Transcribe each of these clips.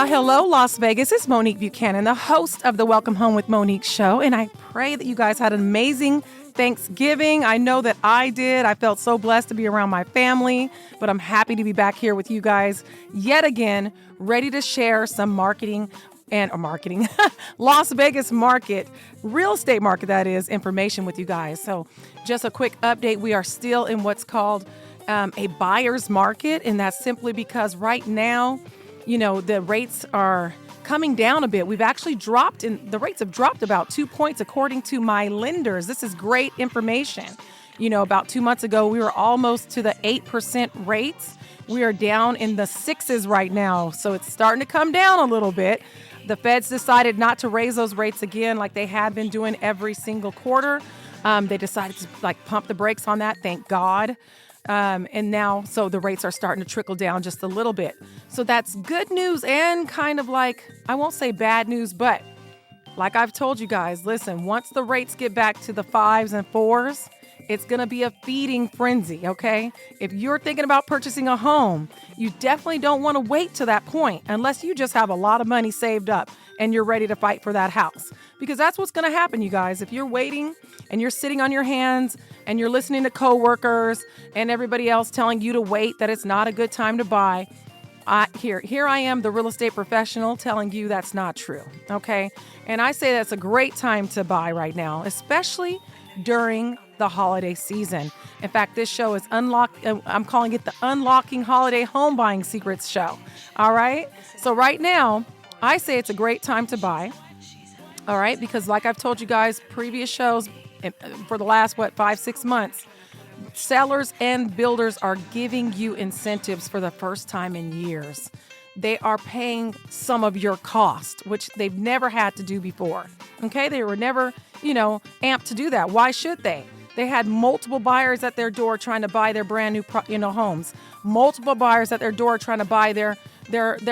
Well, hello, Las Vegas. It's Monique Buchanan, the host of the Welcome Home with Monique show, and I pray that you guys had an amazing Thanksgiving. I know that I did. I felt so blessed to be around my family, but I'm happy to be back here with you guys yet again, ready to share some marketing, Las Vegas market, real estate market, that is, information with you guys. So just a quick update. We are still in what's called a buyer's market, and that's simply because right now, the rates are coming down a bit. We've actually the rates have dropped about 2 points according to my lenders. This is great information. About 2 months ago, we were almost to the 8% rates. We are down in the 6s right now. So it's starting to come down a little bit. The Feds decided not to raise those rates again like they had been doing every single quarter. They decided to pump the brakes on that. Thank God. And now, so the rates are starting to trickle down just a little bit. So that's good news and kind of I won't say bad news, but like I've told you guys, listen, once the rates get back to the 5s and 4s, it's going to be a feeding frenzy, okay? If you're thinking about purchasing a home, you definitely don't want to wait to that point unless you just have a lot of money saved up and you're ready to fight for that house. Because that's what's going to happen, you guys. If you're waiting and you're sitting on your hands and you're listening to coworkers and everybody else telling you to wait, that it's not a good time to buy, here I am, the real estate professional, telling you that's not true, okay? And I say that's a great time to buy right now, especially during the holiday season. In fact, this show is I'm calling it the Unlocking Holiday Home Buying Secrets show. All right. So right now, I say it's a great time to buy. All right. Because like I've told you guys, previous shows for the last, 5-6 months, sellers and builders are giving you incentives for the first time in years. They are paying some of your cost, which they've never had to do before. Okay. They were never, amped to do that. Why should they? They had multiple buyers at their door trying to buy their brand new, homes. Multiple buyers at their door trying to buy their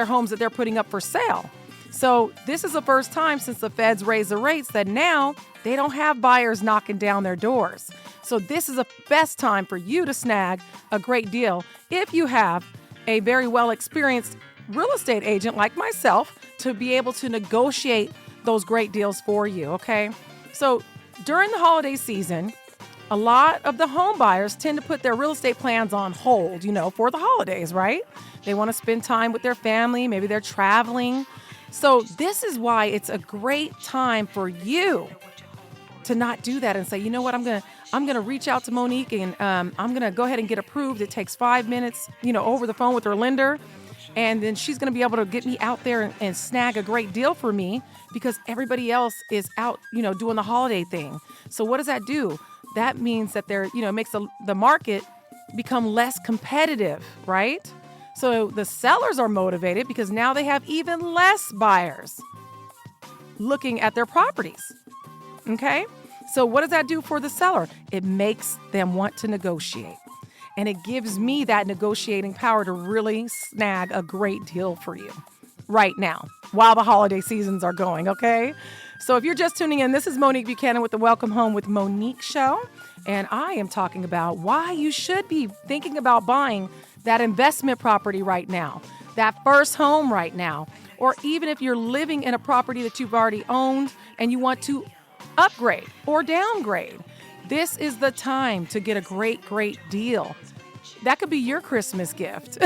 homes that they're putting up for sale. So this is the first time since the Feds raised the rates that now they don't have buyers knocking down their doors. So this is the best time for you to snag a great deal if you have a very well-experienced real estate agent like myself to be able to negotiate those great deals for you, okay? So during the holiday season, a lot of the home buyers tend to put their real estate plans on hold, for the holidays, right? They want to spend time with their family. Maybe they're traveling. So this is why it's a great time for you to not do that and say, you know what, I'm gonna reach out to Monique and I'm gonna go ahead and get approved. It takes 5 minutes, over the phone with her lender. And then she's going to be able to get me out there and snag a great deal for me because everybody else is out, doing the holiday thing. So what does that do? That means that makes the market become less competitive, right? So the sellers are motivated because now they have even less buyers looking at their properties. Okay? So what does that do for the seller? It makes them want to negotiate. And it gives me that negotiating power to really snag a great deal for you right now while the holiday seasons are going, okay? So if you're just tuning in, this is Monique Buchanan with the Welcome Home with Monique show. And I am talking about why you should be thinking about buying that investment property right now, that first home right now, or even if you're living in a property that you've already owned and you want to upgrade or downgrade. This is the time to get a great, great deal. That could be your Christmas gift.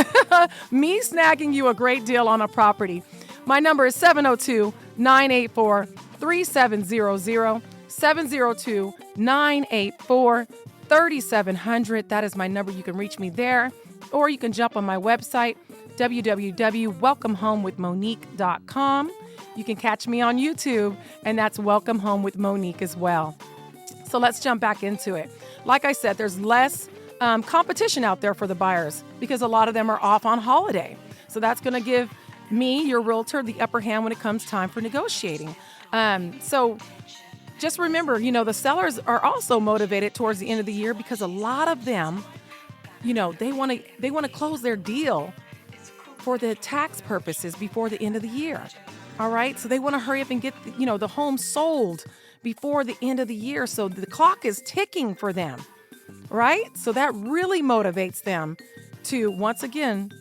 Me snagging you a great deal on a property. My number is 702-984-3700, 702-984-3700. That is my number. You can reach me there, or you can jump on my website, www.welcomehomewithmonique.com. You can catch me on YouTube, and that's Welcome Home with Monique as well. So let's jump back into it. Like I said, there's less competition out there for the buyers because a lot of them are off on holiday. So that's going to give me, your realtor, the upper hand when it comes time for negotiating. So just remember, the sellers are also motivated towards the end of the year because a lot of them, they want to close their deal for the tax purposes before the end of the year. All right. So they want to hurry up and get, the home sold before the end of the year. So the clock is ticking for them, right? So that really motivates them to, once again,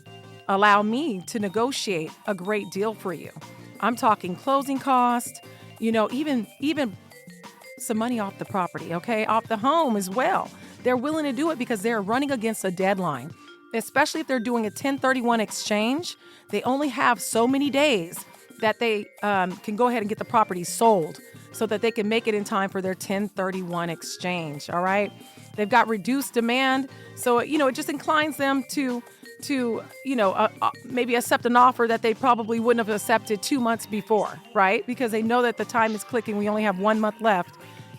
allow me to negotiate a great deal for you. I'm talking closing cost, even some money off the property, okay? Off the home as well. They're willing to do it because they're running against a deadline, especially if they're doing a 1031 exchange. They only have so many days that they can go ahead and get the property sold so that they can make it in time for their 1031 exchange, all right? They've got reduced demand, so, it just inclines them to maybe accept an offer that they probably wouldn't have accepted 2 months before, right? Because they know that the time is clicking. We only have 1 month left,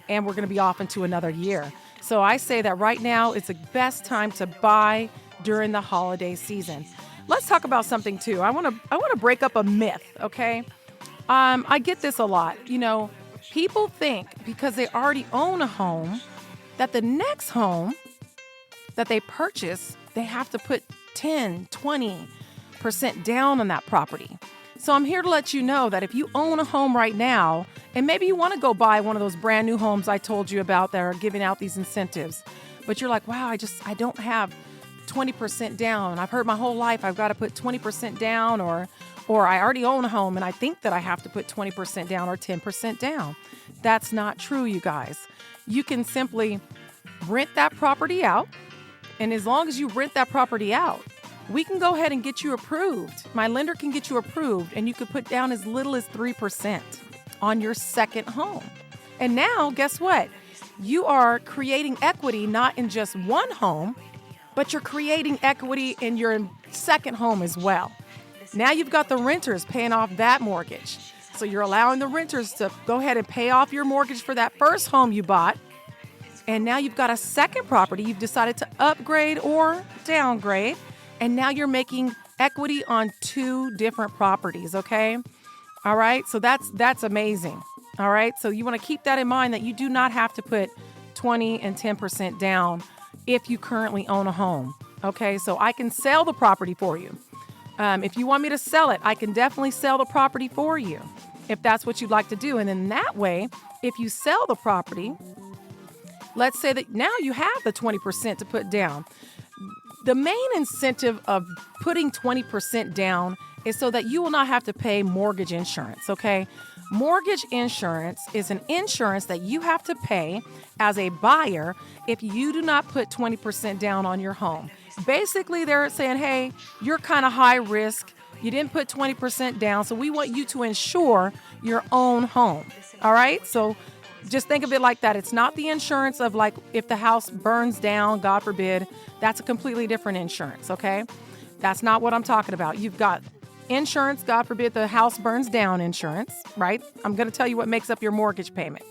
and we're going to be off into another year. So I say that right now it's the best time to buy during the holiday season. Let's talk about something too. I want to break up a myth, okay? I get this a lot. People think because they already own a home that the next home that they purchase, they have to put 10, 20% down on that property. So I'm here to let you know that if you own a home right now, and maybe you want to go buy one of those brand new homes I told you about that are giving out these incentives, but you're like, wow, I don't have 20% down. I've heard my whole life I've got to put 20% down, or I already own a home and I think that I have to put 20% down or 10% down. That's not true, you guys. You can simply rent that property out. And as long as you rent that property out, we can go ahead and get you approved. My lender can get you approved, and you could put down as little as 3% on your second home. And now, guess what? You are creating equity not in just one home, but you're creating equity in your second home as well. Now you've got the renters paying off that mortgage. So you're allowing the renters to go ahead and pay off your mortgage for that first home you bought. And now you've got a second property you've decided to upgrade or downgrade. And now you're making equity on 2 different properties, okay? All right, so that's amazing. All right, so you want to keep that in mind, that you do not have to put 20 and 10% down if you currently own a home, okay? So I can sell the property for you. If you want me to sell it, I can definitely sell the property for you if that's what you'd like to do. And then that way, if you sell the property, let's say that now you have the 20% to put down. The main incentive of putting 20% down is so that you will not have to pay mortgage insurance, okay? Mortgage insurance is an insurance that you have to pay as a buyer if you do not put 20% down on your home. Basically, they're saying, hey, you're kind of high risk. You didn't put 20% down, so we want you to insure your own home, all right? So just think of it like that. It's not the insurance of like if the house burns down, God forbid. That's a completely different insurance, okay? That's not what I'm talking about. You've got insurance, God forbid the house burns down insurance, right? I'm going to tell you what makes up your mortgage payment.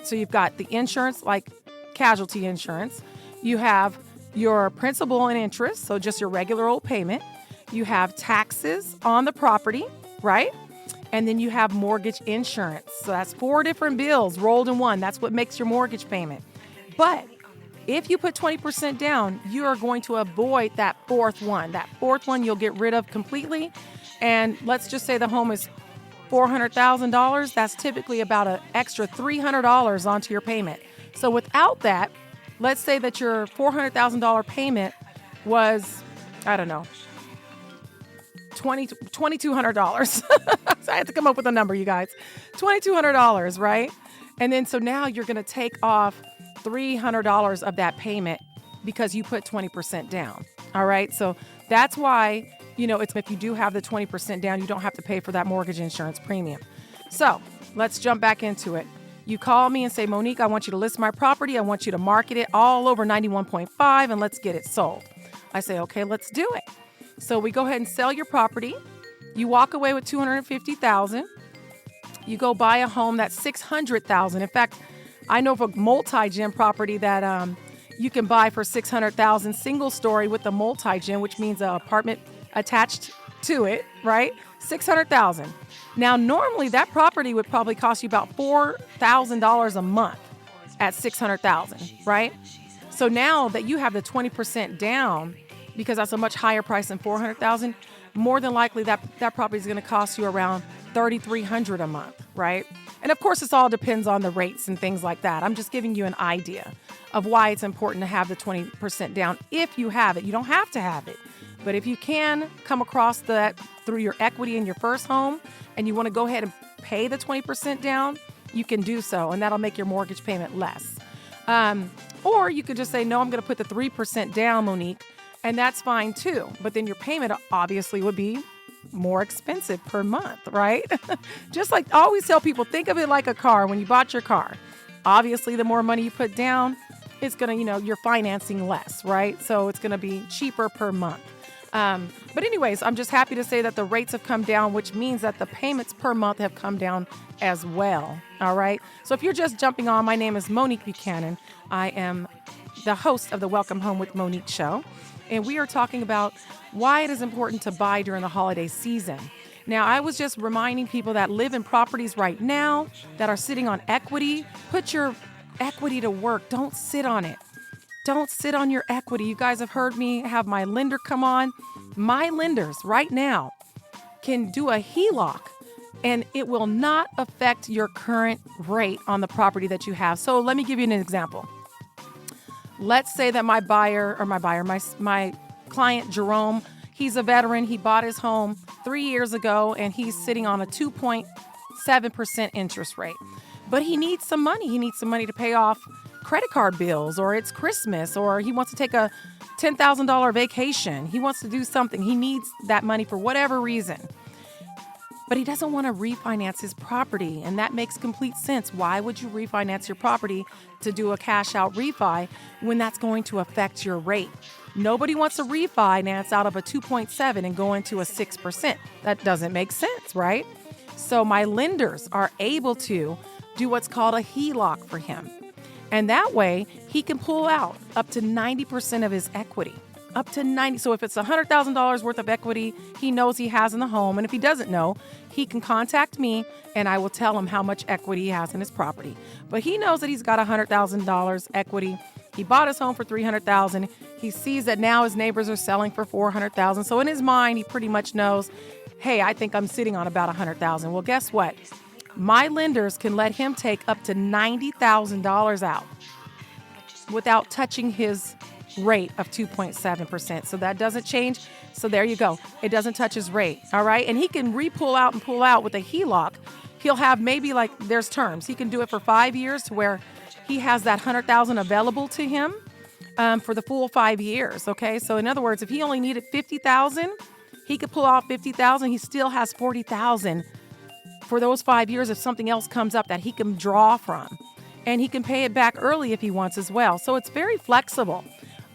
So you've got the insurance, like casualty insurance. You have your principal and interest, so just your regular old payment. You have taxes on the property, right? And then you have mortgage insurance. So that's 4 different bills rolled in one. That's what makes your mortgage payment. But if you put 20% down, you are going to avoid that fourth one. That fourth one you'll get rid of completely. And let's just say the home is $400,000. That's typically about an extra $300 onto your payment. So without that, let's say that your $400,000 payment was, I don't know, $2,200. So I had to come up with a number, you guys. $2,200, right? And then so now you're going to take off $300 of that payment because you put 20% down. All right. So that's why, it's if you do have the 20% down, you don't have to pay for that mortgage insurance premium. So let's jump back into it. You call me and say, Monique, I want you to list my property. I want you to market it all over 91.5 and let's get it sold. I say, okay, let's do it. So we go ahead and sell your property. You walk away with $250,000. You go buy a home that's $600,000. In fact, I know of a multi-gen property that you can buy for $600,000, single story with a multi-gen, which means an apartment attached to it, right? $600,000. Now, normally that property would probably cost you about $4,000 a month at $600,000, right? So now that you have the 20% down, because that's a much higher price than $400,000, more than likely that property is going to cost you around $3,300 a month, right? And of course, this all depends on the rates and things like that. I'm just giving you an idea of why it's important to have the 20% down if you have it. You don't have to have it, But if you can come across that through your equity in your first home and you want to go ahead and pay the 20% down, you can do so, and that'll make your mortgage payment less. Or you could just say, no, I'm going to put the 3% down, Monique, and that's fine too. But then your payment obviously would be more expensive per month, right? Just like I always tell people, think of it like a car. When you bought your car, obviously the more money you put down, it's going to, you're financing less, right? So it's going to be cheaper per month. But anyways, I'm just happy to say that the rates have come down, which means that the payments per month have come down as well. All right. So if you're just jumping on, my name is Monique Buchanan. I am the host of the Welcome Home with Monique show. And we are talking about why it is important to buy during the holiday season. Now, I was just reminding people that live in properties right now that are sitting on equity. Put your equity to work. Don't sit on it. Don't sit on your equity. You guys have heard me have my lender come on. My lenders right now can do a HELOC, and it will not affect your current rate on the property that you have. So let me give you an example. Let's say that my client, Jerome, he's a veteran. He bought his home 3 years ago, and he's sitting on a 2.7% interest rate. But he needs some money. He needs some money to pay off credit card bills, or it's Christmas, or he wants to take a $10,000 vacation. He wants to do something. He needs that money for whatever reason. But he doesn't want to refinance his property, and that makes complete sense. Why would you refinance your property to do a cash out refi when that's going to affect your rate? Nobody wants to refinance out of a 2.7 and go into a 6%. That doesn't make sense, right? So my lenders are able to do what's called a HELOC for him. And that way he can pull out up to 90% of his equity. Up to 90. So if it's $100,000 worth of equity he knows he has in the home, and if he doesn't know, he can contact me and I will tell him how much equity he has in his property. But he knows that he's got $100,000 equity. He bought his home for $300,000. He sees that now his neighbors are selling for $400,000. So in his mind, he pretty much knows, hey, I think I'm sitting on about $100,000. Well, guess what? My lenders can let him take up to $90,000 out without touching his rate of 2.7%. So that doesn't change. So there you go. It doesn't touch his rate. All right. And he can pull out with a HELOC. He'll have maybe there's terms. He can do it for 5 years to where he has that $100,000 available to him for the full 5 years. Okay. So in other words, if he only needed $50,000, he could pull out $50,000. He still has $40,000 for those 5 years if something else comes up that he can draw from. And he can pay it back early if he wants as well. So it's very flexible.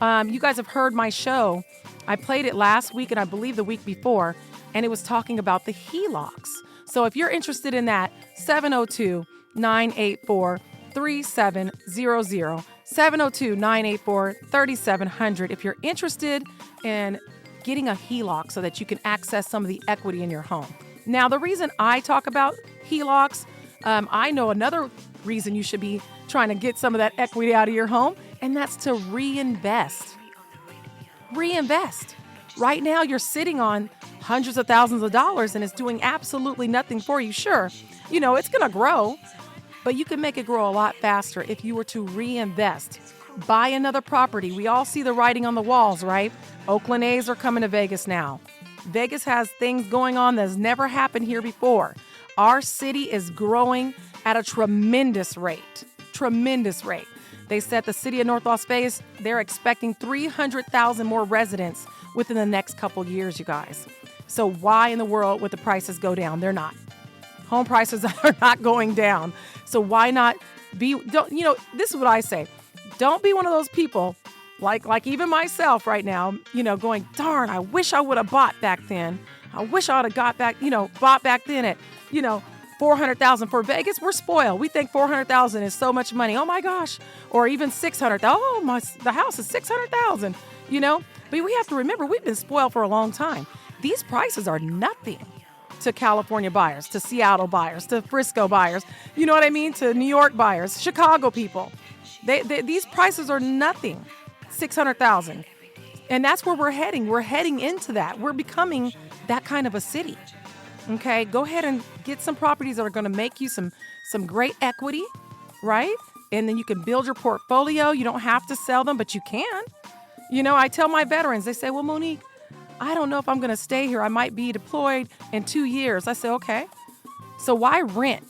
You guys have heard my show. I played it last week and I believe the week before, and it was talking about the HELOCs. So if you're interested in that, 702-984-3700, 702-984-3700. If you're interested in getting a HELOC so that you can access some of the equity in your home. Now, the reason I talk about HELOCs, I know another reason you should be trying to get some of that equity out of your home, and that's to reinvest. Reinvest. Right now, you're sitting on hundreds of thousands of dollars and it's doing absolutely nothing for you. Sure, it's going to grow, but you can make it grow a lot faster if you were to reinvest. Buy another property. We all see the writing on the walls, right? Oakland A's are coming to Vegas now. Vegas has things going on that has never happened here before. Our city is growing at a tremendous rate. Tremendous rate. They said the city of North Las Vegas, they're expecting 300,000 more residents within the next couple years, you guys. So why in the world would the prices go down? They're not. Home prices are not going down. So why not this is what I say. Don't be one of those people like even myself right now, going, darn, I wish I would have bought back then. I wish I would have bought back then at, $400,000 for Vegas. We're spoiled. We think $400,000 is so much money. Oh my gosh. Or even $600,000. Oh, the house is $600,000, But we have to remember, we've been spoiled for a long time. These prices are nothing to California buyers, to Seattle buyers, to Frisco buyers, you know what I mean? To New York buyers, Chicago people. These prices are nothing. $600,000. And that's where we're heading. We're heading into that. We're becoming that kind of a city. Okay, go ahead and get some properties that are going to make you some great equity, right? And then you can build your portfolio. You don't have to sell them, but you can. I tell my veterans, they say, well, Monique, I don't know if I'm going to stay here. I might be deployed in 2 years. I said, okay. So why rent?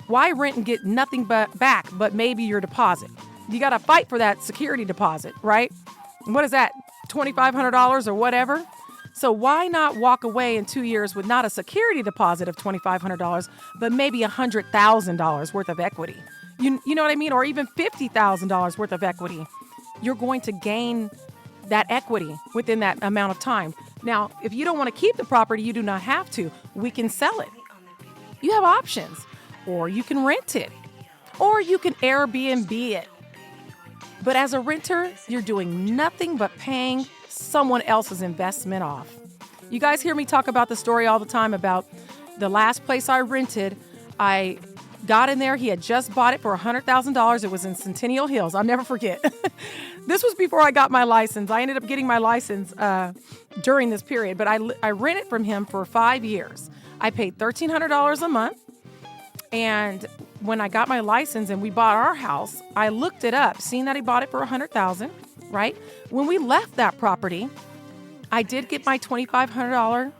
Why rent and get nothing but back, but maybe your deposit? You got to fight for that security deposit, right? What is that? $2,500 or whatever? So why not walk away in 2 years with not a security deposit of $2,500, but maybe $100,000 worth of equity? You know what I mean? Or even $50,000 worth of equity. You're going to gain that equity within that amount of time. Now, if you don't want to keep the property, you do not have to. We can sell it. You have options. Or you can rent it. Or you can Airbnb it. But as a renter, you're doing nothing but paying someone else's investment off. You guys hear me talk about the story all the time about the last place I rented. I got in there. He had just bought it for $100,000. It was in Centennial Hills. I'll never forget. This was before I got my license. I ended up getting my license during this period, but I rented from him for 5 years. I paid $1,300 a month. And when I got my license and we bought our house, I looked it up, seeing that he bought it for $100,000, right? When we left that property, I did get my $2,500,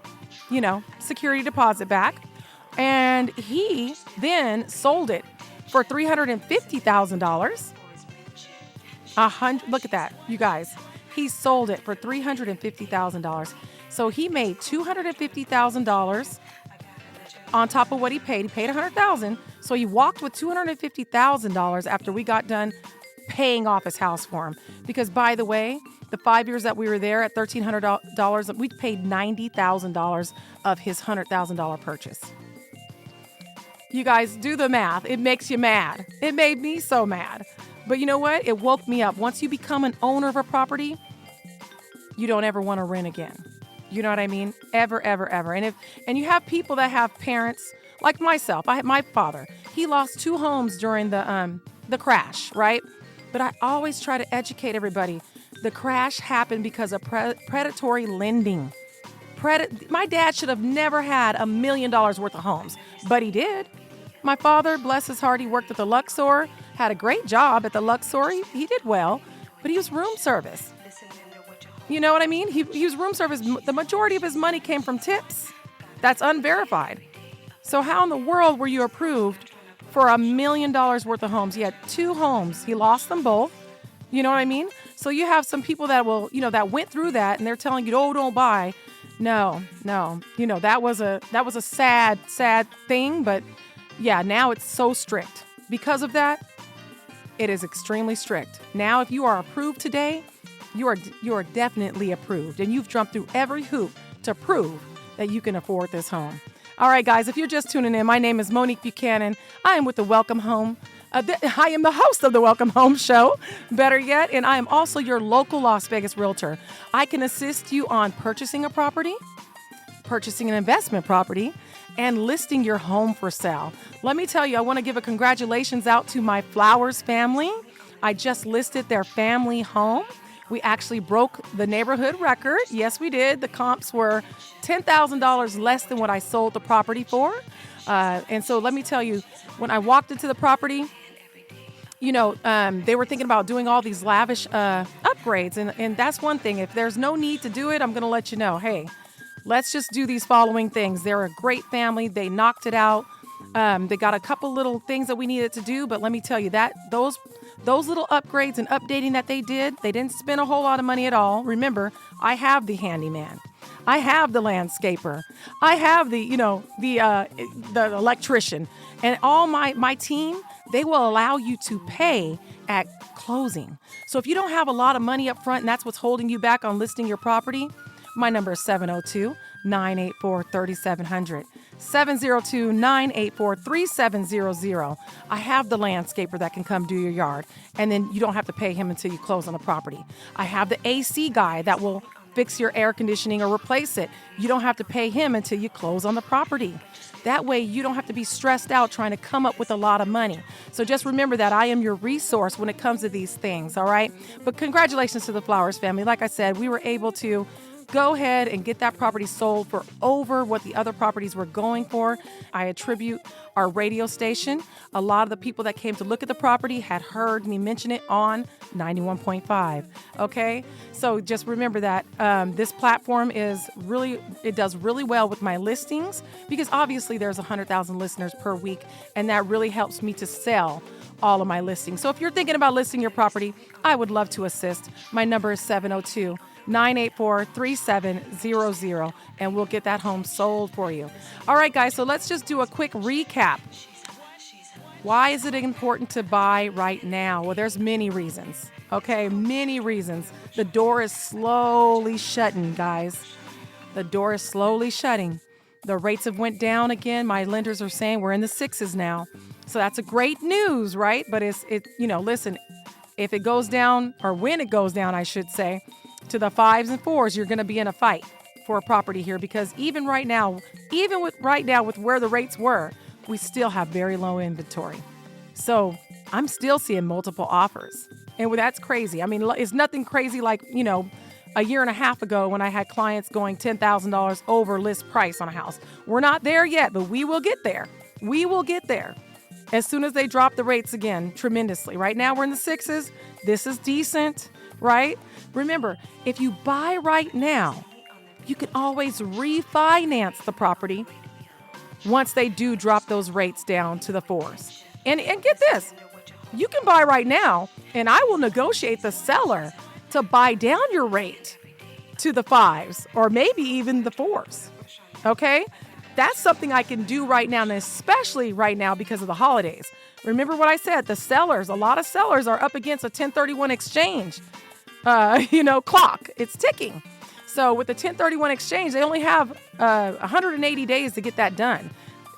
security deposit back. And he then sold it for $350,000. Look at that, you guys. He sold it for $350,000. So he made $250,000 on top of what he paid. He paid $100,000. So he walked with $250,000 after we got done paying off his house for him. Because, by the way, the 5 years that we were there at $1,300, we paid $90,000 of his $100,000 purchase. You guys, do the math. It makes you mad. It made me so mad. But you know what? It woke me up. Once you become an owner of a property, you don't ever want to rent again. You know what I mean? Ever, ever, ever. And you have people that have parents like myself. I had my father. He lost 2 homes during the crash, right? But I always try to educate everybody. The crash happened because of predatory lending. My dad should have never had $1 million worth of homes, but he did. My father, bless his heart, he worked at the Luxor, had a great job at the Luxor. He did well, but he was room service. You know what I mean? He was room service. The majority of his money came from tips. That's unverified. So how in the world were you approved for $1 million worth of homes? He had 2 homes. He lost them both. You know what I mean? So you have some people that will, that went through that and they're telling you, oh, don't buy. No. That was a sad thing. But yeah, now it's so strict. Because of that, it is extremely strict. Now, if you are approved today, you are definitely approved. And you've jumped through every hoop to prove that you can afford this home. All right, guys, if you're just tuning in, my name is Monique Buchanan. I am with the Welcome Home. I am the host of the Welcome Home Show, better yet, and I am also your local Las Vegas realtor. I can assist you on purchasing a property, purchasing an investment property, and listing your home for sale. Let me tell you, I want to give a congratulations out to my Flowers family. I just listed their family home. We actually broke the neighborhood record. Yes, we did. The comps were $10,000 less than what I sold the property for. And so let me tell you, when I walked into the property, they were thinking about doing all these lavish upgrades. And that's one thing. If there's no need to do it, I'm going to let you know, hey, let's just do these following things. They're a great family. They knocked it out. They got a couple little things that we needed to do. But let me tell you that those little upgrades and updating that they didn't spend a whole lot of money at all. Remember, I have the handyman. I have the landscaper. I have the electrician. And all my team, they will allow you to pay at closing. So if you don't have a lot of money up front and that's what's holding you back on listing your property, my number is 702-984-3700. 702-984-3700. I have the landscaper that can come do your yard, and then you don't have to pay him until you close on the property. I have the AC guy that will fix your air conditioning or replace it. You don't have to pay him until you close on the property. That way you don't have to be stressed out trying to come up with a lot of money. So just remember that I am your resource when it comes to these things, all right? But congratulations to the Flowers family. Like I said, we were able to go ahead and get that property sold for over what the other properties were going for. I attribute our radio station. A lot of the people that came to look at the property had heard me mention it on 91.5. Okay, so just remember that this platform it does really well with my listings, because obviously there's 100,000 listeners per week, and that really helps me to sell all of my listings. So if you're thinking about listing your property, I would love to assist. My number is 702-984-3700, and we'll get that home sold for you. All right, guys, so let's just do a quick recap. Why is it important to buy right now? Well, there's many reasons, okay? Many reasons. The door is slowly shutting, guys. The door is slowly shutting. The rates have went down again. My lenders are saying we're in the 6s now. So that's a great news, right? But listen, if it goes down, or when it goes down, I should say, to the 5s and 4s, you're going to be in a fight for a property here, because even right now with where the rates were, we still have very low inventory. So I'm still seeing multiple offers. And that's crazy. I mean, it's nothing crazy like, a year and a half ago when I had clients going $10,000 over list price on a house. We're not there yet, but we will get there. We will get there as soon as they drop the rates again tremendously. Right now we're in the 6s. This is decent, right? Remember, if you buy right now, you can always refinance the property once they do drop those rates down to the 4s. And get this, you can buy right now, and I will negotiate the seller to buy down your rate to the 5s or maybe even the 4s, okay? That's something I can do right now, and especially right now because of the holidays. Remember what I said, a lot of sellers are up against a 1031 exchange, clock. It's ticking. So with the 1031 exchange, they only have 180 days to get that done.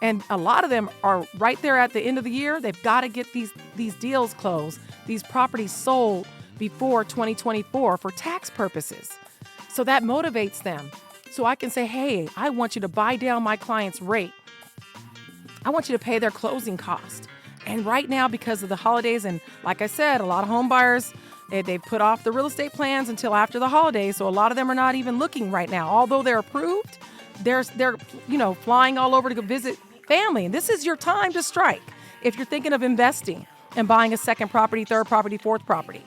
And a lot of them are right there at the end of the year. They've got to get these deals closed, these properties sold before 2024 for tax purposes. So that motivates them. So I can say, hey, I want you to buy down my client's rate. I want you to pay their closing cost. And right now, because of the holidays, and like I said, a lot of home buyers, they put off the real estate plans until after the holidays. So a lot of them are not even looking right now. Although they're approved, they're flying all over to go visit family. And this is your time to strike. If you're thinking of investing and buying a second property, third property, fourth property.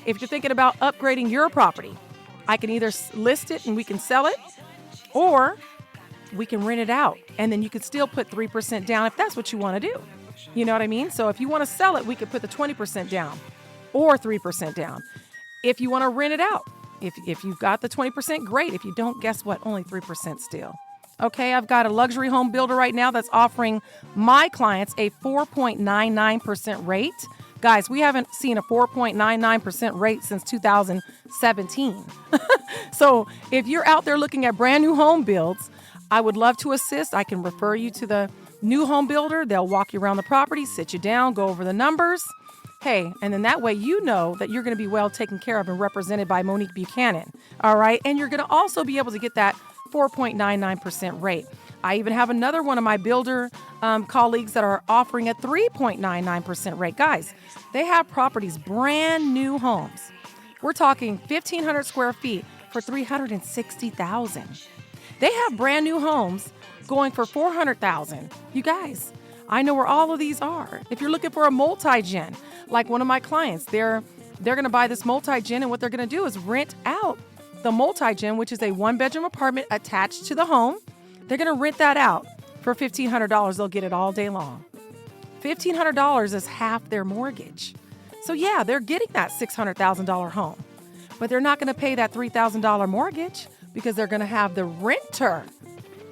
If you're thinking about upgrading your property, I can either list it and we can sell it, or we can rent it out. And then you could still put 3% down if that's what you want to do. You know what I mean? So if you want to sell it, we could put the 20% down or 3% down. If you want to rent it out, if you've got the 20%, great. If you don't, guess what? Only 3% still. Okay, I've got a luxury home builder right now that's offering my clients a 4.99% rate. Guys, we haven't seen a 4.99% rate since 2017. So if you're out there looking at brand new home builds, I would love to assist. I can refer you to the new home builder. They'll walk you around the property, sit you down, go over the numbers. Hey, and then that way you know that you're going to be well taken care of and represented by Monique Buchanan. All right, and you're going to also be able to get that 4.99% rate. I even have another one of my builder colleagues that are offering a 3.99% rate. Guys, they have properties, brand new homes. We're talking 1,500 square feet for $360,000. They have brand new homes going for $400,000. You guys, I know where all of these are. If you're looking for a multi-gen, like one of my clients, they're going to buy this multi-gen, and what they're going to do is rent out the multi-gen, which is a one-bedroom apartment attached to the home. They're going to rent that out for $1,500. They'll get it all day long. $1,500 is half their mortgage. So yeah, they're getting that $600,000 home, but they're not going to pay that $3,000 mortgage because they're going to have the renter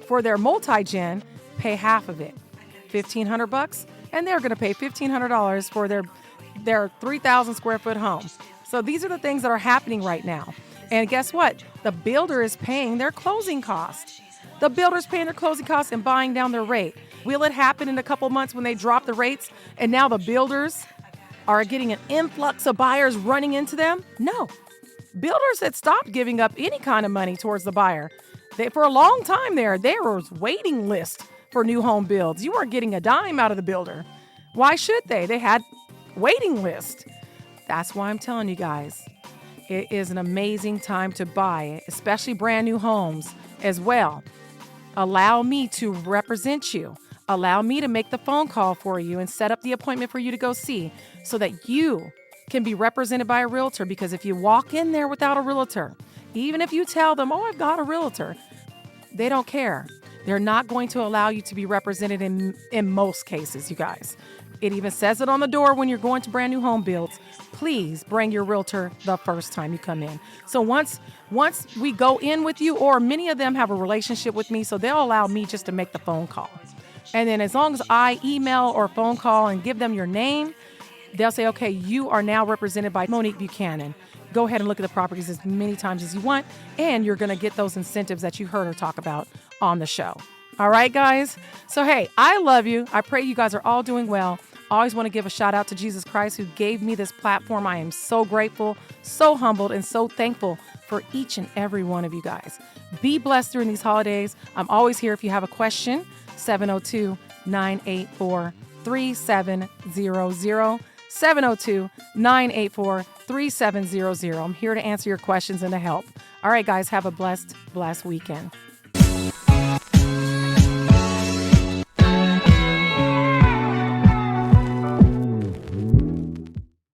for their multi-gen pay half of it, $1,500, and they're going to pay $1,500 for their 3,000 square foot home. So these are the things that are happening right now. And guess what? The builder is paying their closing costs. The builder's paying their closing costs and buying down their rate. Will it happen in a couple months when they drop the rates and now the builders are getting an influx of buyers running into them? No. Builders had stopped giving up any kind of money towards the buyer. For a long time there was waiting list for new home builds. You weren't getting a dime out of the builder. Why should they? They had waiting list. That's why I'm telling you guys, It is an amazing time to buy, especially brand new homes as well. Allow me to represent you. Allow me to make the phone call for you and set up the appointment for you to go see so that you can be represented by a realtor. Because if you walk in there without a realtor, even if you tell them, oh, I've got a realtor, they don't care. They're not going to allow you to be represented in most cases, you guys. It even says it on the door when you're going to brand new home builds. Please bring your realtor the first time you come in. So once we go in with you, or many of them have a relationship with me, so they'll allow me just to make the phone call. And then as long as I email or phone call and give them your name, they'll say, okay, you are now represented by Monique Buchanan. Go ahead and look at the properties as many times as you want, and you're going to get those incentives that you heard her talk about on the show. All right, guys? So, hey, I love you. I pray you guys are all doing well. I always want to give a shout out to Jesus Christ, who gave me this platform. I am so grateful, so humbled, and so thankful for each and every one of you guys. Be blessed during these holidays. I'm always here if you have a question. 702-984-3700. 702-984-3700. I'm here to answer your questions and to help. All right, guys, have a blessed weekend.